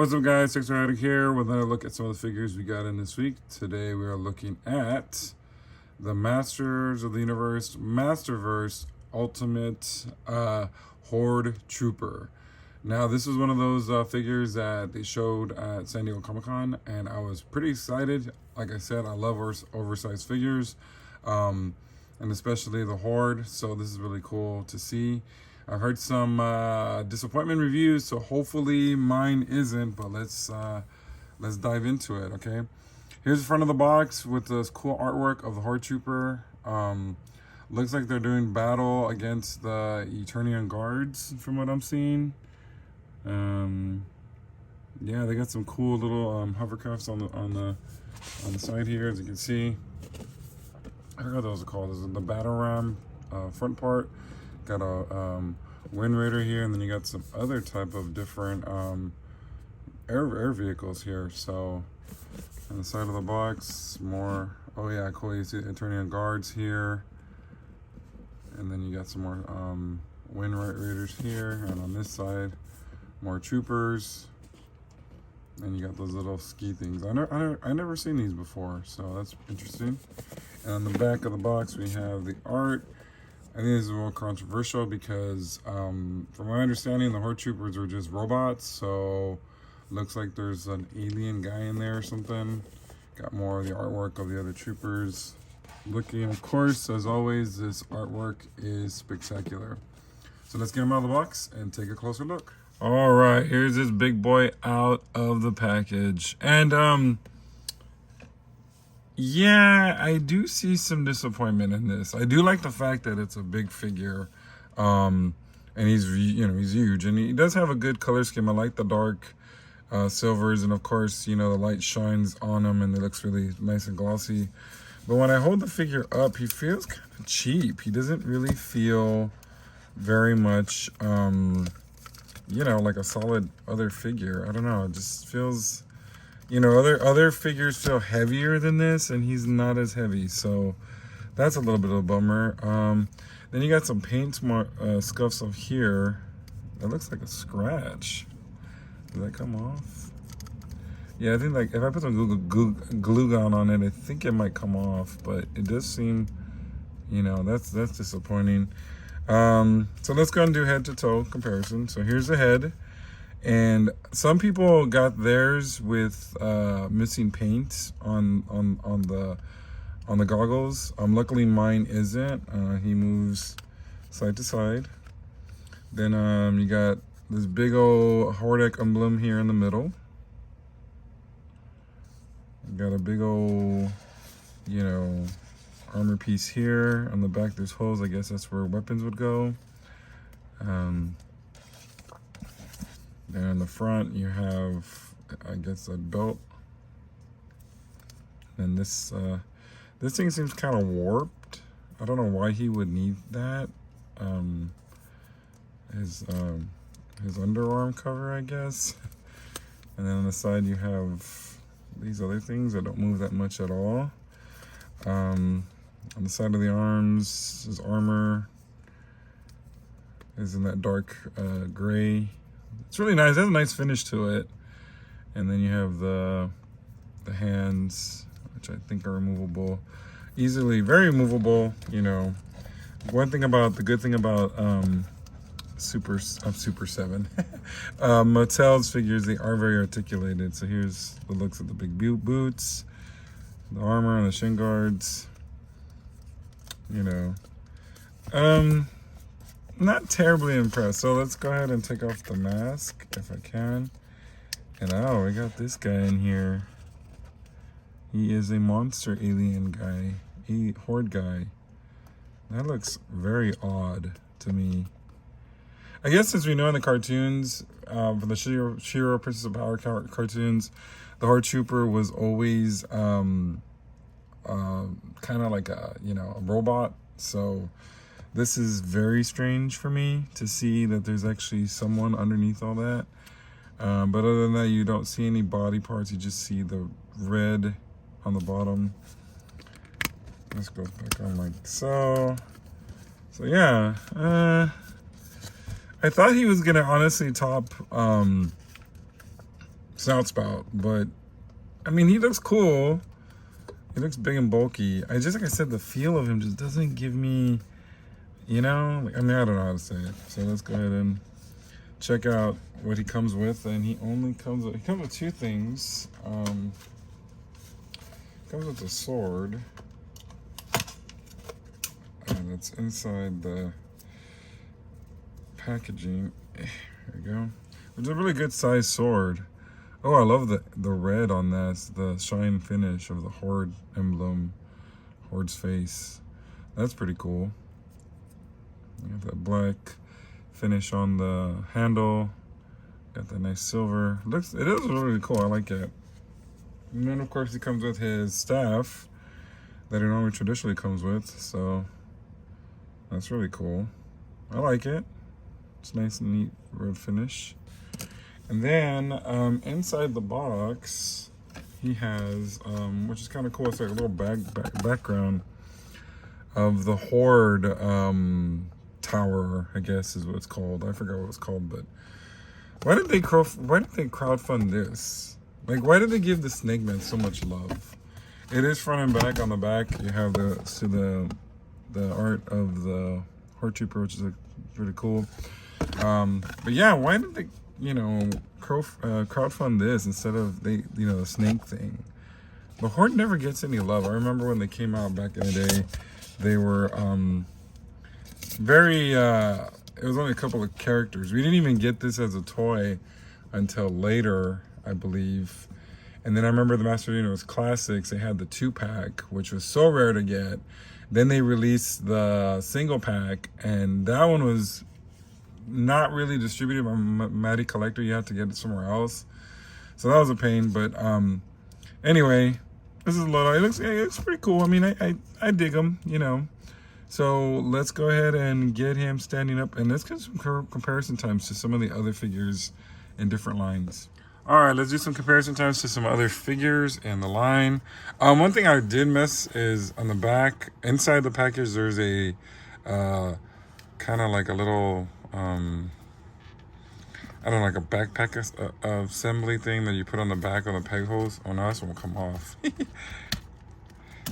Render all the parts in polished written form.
What's up, guys? Sixer here with another look at some of the figures we got in this week. Today we are looking at the Masters of the Universe Masterverse Ultimate Horde Trooper. Now, this was one of those figures that they showed at San Diego Comic-Con, and I was pretty excited. Like I said, I love oversized figures, and especially the Horde, so this is really cool to see. I heard some disappointment reviews, so hopefully mine isn't, but let's dive into it, okay? Here's the front of the box with this cool artwork of the Horde Trooper. Looks like they're doing battle against the Eternian Guards from what I'm seeing. Yeah, they got some cool little hovercrafts on the side here, as you can see. I forgot what those are called. This is the battle ram front part. Got a Wind Raider here, and then you got some other type of different air vehicles here. So on the side of the box, more, oh yeah, cool, you see Eternian Guards here, and then you got some more Wind Raiders here, and on this side more troopers, and you got those little ski things. I never seen these before, so that's interesting. And on the back of the box we have the art. I think this is a little controversial because, from my understanding, the Horde Troopers are just robots, so looks like there's an alien guy in there or something. Got more of the artwork of the other troopers. Looking, of course, as always, this artwork is spectacular. So let's get him out of the box and take a closer look. All right, here's this big boy out of the package. And, yeah, I do see some disappointment in this. I do like the fact that it's a big figure, and he's huge, and he does have a good color scheme. I like the dark silvers, and of course, the light shines on him, and it looks really nice and glossy. But when I hold the figure up, he feels kind of cheap. He doesn't really feel very much, like a solid other figure. I don't know. It just feels. Other figures feel heavier than this, and he's not as heavy, so that's a little bit of a bummer. Then you got some paint scuffs up here. That looks like a scratch. Did that come off? Yeah, I think like if I put some glue gun on it, I think it might come off, but it does seem, that's disappointing. So let's go and do head to toe comparison. So here's the head. And some people got theirs with missing paint on the goggles. Luckily mine isn't. He moves side to side. Then you got this big old Horder emblem here in the middle. You got a big old, armor piece here. On the back there's holes. I guess that's where weapons would go. Then in the front you have, I guess, a belt. And this thing seems kind of warped. I don't know why he would need that. His underarm cover, I guess. And then on the side you have these other things that don't move that much at all. On the side of the arms, his armor is in that dark gray. It's really nice. It has a nice finish to it. And then you have the hands, which I think are removable. Easily, very removable, The good thing about Super 7. Mattel's figures, they are very articulated. So here's the looks of the big boots, the armor and the shin guards. Not terribly impressed. So let's go ahead and take off the mask if I can. And oh, we got this guy in here. He is a monster alien guy, a Horde guy. That looks very odd to me. I guess since we know in the cartoons, from the She-Ra Princess of Power cartoons, the Horde Trooper was always kind of like a robot. So this is very strange for me to see that there's actually someone underneath all that. But other than that, you don't see any body parts. You just see the red on the bottom. Let's go back on like so. So yeah, I thought he was gonna honestly top snout spout, but I mean, he looks cool. He looks big and bulky. I just, like I said, the feel of him just doesn't give me, you know, like, I mean, I don't know how to say it. So let's go ahead and check out what he comes with. And he comes with two things. Comes with a sword. And it's inside the packaging. There we go. Which is a really good size sword. Oh, I love the red on this, the shine finish of the Horde emblem, Horde's face. That's pretty cool. You got that black finish on the handle. Got that nice silver. It is really cool. I like it. And then of course he comes with his staff that he normally traditionally comes with. So that's really cool. I like it. It's nice and neat red finish. And then inside the box, he has, which is kind of cool, it's like a little background of the Horde tower, I guess is what it's called. I forgot what it's called, but why did they crowdfund this? Like, why did they give the Snake Man so much love? It is front and back. On the back, you have the art of the Horde Trooper, which is pretty cool. But yeah, why did they, you know, crowdfund this instead of the snake thing? The Horde never gets any love. I remember when they came out back in the day, they were very. It was only a couple of characters. We didn't even get this as a toy until later, I believe. And then I remember the Master Universe Classics. They had the 2-pack, which was so rare to get. Then they released the single pack, and that one was not really distributed by Matty Collector. You had to get it somewhere else, so that was a pain. But anyway, this is Lodo. It looks pretty cool. I mean, I dig him, you know. So let's go ahead and get him standing up, and let's get some comparison times to some of the other figures in different lines. All right, let's do some comparison times to some other figures in the line. One thing I did miss is on the back, inside the package, there's a kind of like a little I don't know, like a backpack assembly thing that you put on the back of the peg hose. Oh no, this one will come off.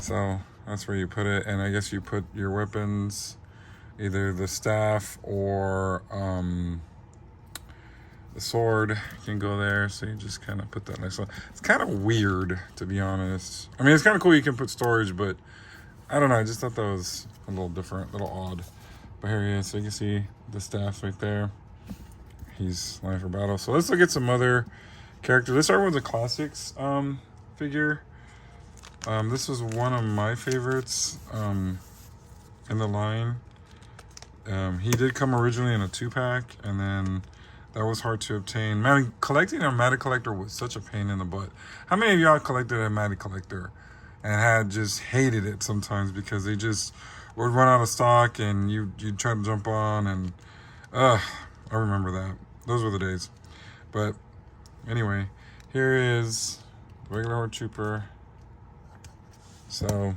So that's where you put it, and I guess you put your weapons, either the staff or the sword can go there. So you just kind of put that next one. It's kind of weird, to be honest. I mean, it's kind of cool you can put storage, but I don't know, I just thought that was a little different, a little odd. But here he is, so you can see the staff right there. He's live for battle. So let's look at some other characters. Let's start with the classics figure. This was one of my favorites in the line. He did come originally in a 2-pack, and then that was hard to obtain. Man, collecting a Matty Collector was such a pain in the butt. How many of y'all collected a Matty Collector and had just hated it sometimes because they just would run out of stock and you'd try to jump on, and I remember that. Those were the days. But anyway, here is the regular Horde Trooper. So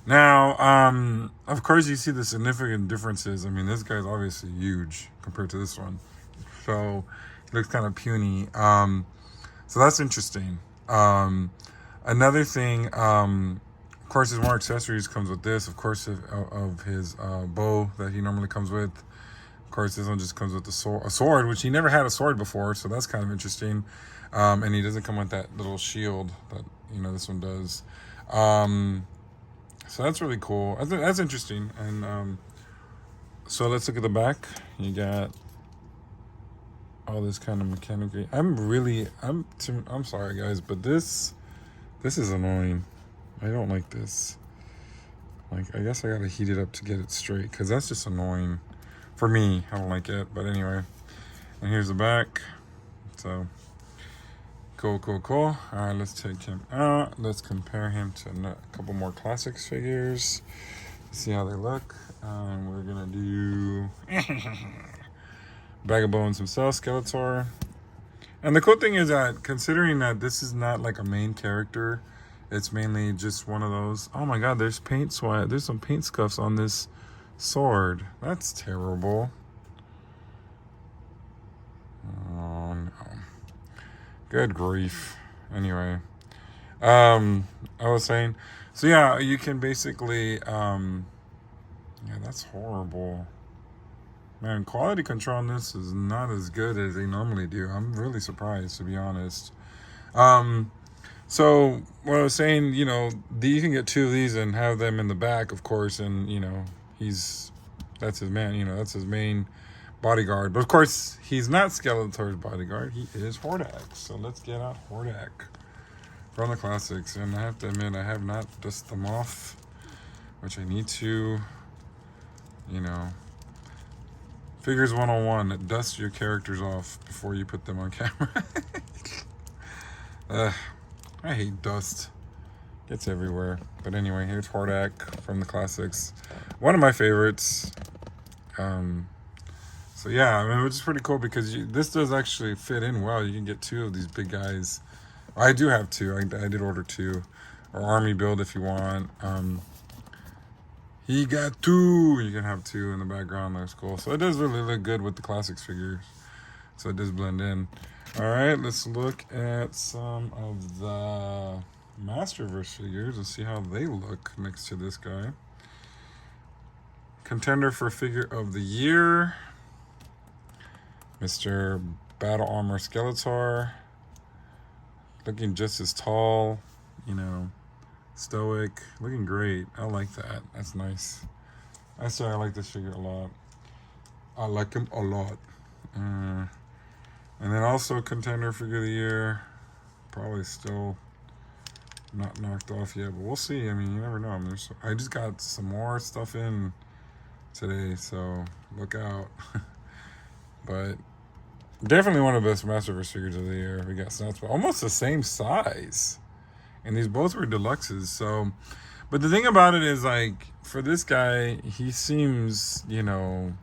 now, of course, you see the significant differences. I mean, this guy's obviously huge compared to this one. So he looks kind of puny. So that's interesting. Another thing, of course, his more accessories comes with this. Of course, of his bow that he normally comes with. Of course, this one just comes with a sword, which he never had a sword before, so that's kind of interesting. And he doesn't come with that little shield that, you know, this one does. So that's really cool. I think that's interesting. And so let's look at the back. You got all this kind of mechanical. I'm sorry, guys, but this is annoying. I don't like this. Like, I guess I gotta heat it up to get it straight, because that's just annoying. For me, I don't like it, but anyway. And here's the back. So, cool. All right, let's take him out. Let's compare him to a couple more classics figures. See how they look. We're gonna do Bag of Bones himself, Skeletor. And the cool thing is that, considering that this is not like a main character, it's mainly just one of those. Oh my God, there's paint swat. There's some paint scuffs on this sword. That's terrible. Oh Good grief. Anyway, I was saying, so yeah, you can basically, yeah, that's horrible. Man, quality control on this is not as good as they normally do. I'm really surprised, to be honest. So what I was saying, you know, you can get 2 of these and have them in the back, of course, and you know, that's his man, you know, that's his main bodyguard. But of course, he's not Skeletor's bodyguard. He is Hordak. So let's get out Hordak from the classics. And I have to admit, I have not dusted them off, which I need to, you know. Figures 101, dust your characters off before you put them on camera. I hate dust. It's everywhere. But anyway, here's Hordak from the classics. One of my favorites. So yeah, I mean, which is pretty cool because this does actually fit in well. You can get 2 of these big guys. I do have 2. I did order 2. Or army build if you want. He got 2. You can have 2 in the background. That's cool. So it does really look good with the classics figures. So it does blend in. All right, let's look at some of the Masterverse figures and see how they look next to this guy. Contender for Figure of the Year, Mr. Battle Armor Skeletor. Looking just as tall, you know, stoic. Looking great. I like that. That's nice. I like this figure a lot. I like him a lot. And then also Contender Figure of the Year. Probably still not knocked off yet, but we'll see. I mean, you never know. I mean, I just got some more stuff in today, so look out. But definitely one of the best Masterverse figures of the year. We got Snaps, almost the same size, and these both were deluxes. So, but the thing about it is, like, for this guy, he seems, you know,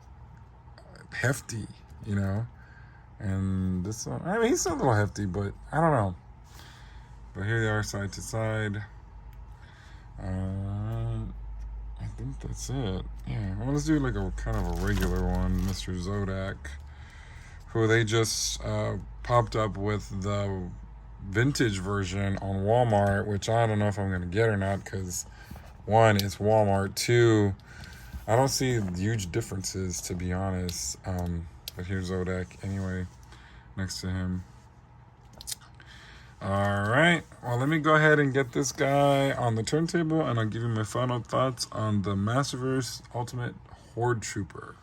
hefty, you know. And this one, I mean, he's still a little hefty, but I don't know. But here they are side to side. I think that's it. Yeah, well, let's do like a kind of a regular one, Mr. Zodak, who they just popped up with the vintage version on Walmart, which I don't know if I'm going to get or not, because 1, it's Walmart. 2, I don't see huge differences, to be honest. But here's Zodak anyway, next to him. All right, well, let me go ahead and get this guy on the turntable, and I'll give you my final thoughts on the Masterverse Ultimate Horde Trooper.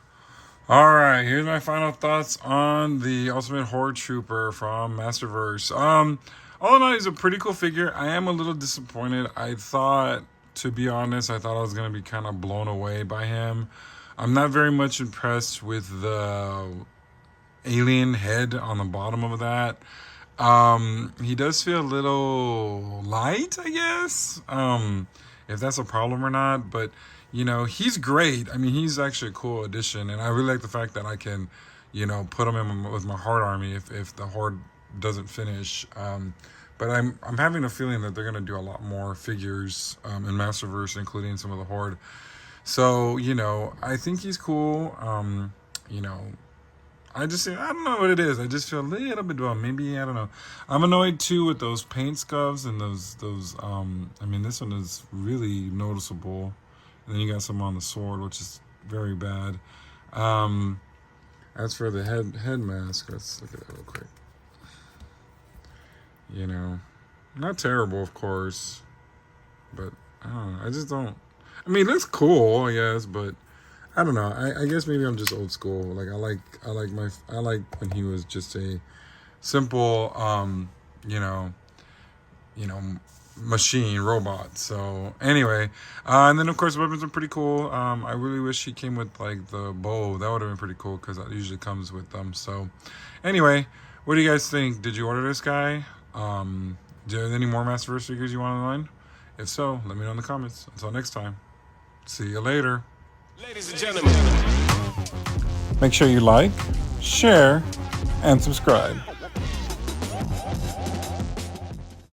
All right, here's my final thoughts on the Ultimate Horde Trooper from Masterverse. All in all, he's a pretty cool figure. I am a little disappointed. I thought, to be honest, I thought I was going to be kind of blown away by him. I'm not very much impressed with the alien head on the bottom of that. He does feel a little light, I guess, if that's a problem or not. But, you know, he's great. I mean, he's actually a cool addition, and I really like the fact that I can, you know, put him in with my Horde army if the Horde doesn't finish. But I'm having a feeling that they're going to do a lot more figures in Masterverse, including some of the Horde. So, you know, I think he's cool. You know, I don't know what it is. I just feel a little bit, well, maybe, I don't know. I'm annoyed too with those paint scuffs and those, I mean, this one is really noticeable. And then you got some on the sword, which is very bad. As for the head mask, let's look at that real quick. You know, not terrible, of course, but I don't know. I just don't. I mean, it looks cool, I guess, but I don't know. I guess maybe I'm just old school. Like I like when he was just a simple, you know, machine robot. So anyway, and then of course weapons are pretty cool. I really wish he came with like the bow. That would have been pretty cool because that usually comes with them. So anyway, what do you guys think? Did you order this guy? Do you have any more Masterverse figures you want online? If so, let me know in the comments. Until next time, see you later. Ladies and gentlemen, Make sure you like, share, and subscribe.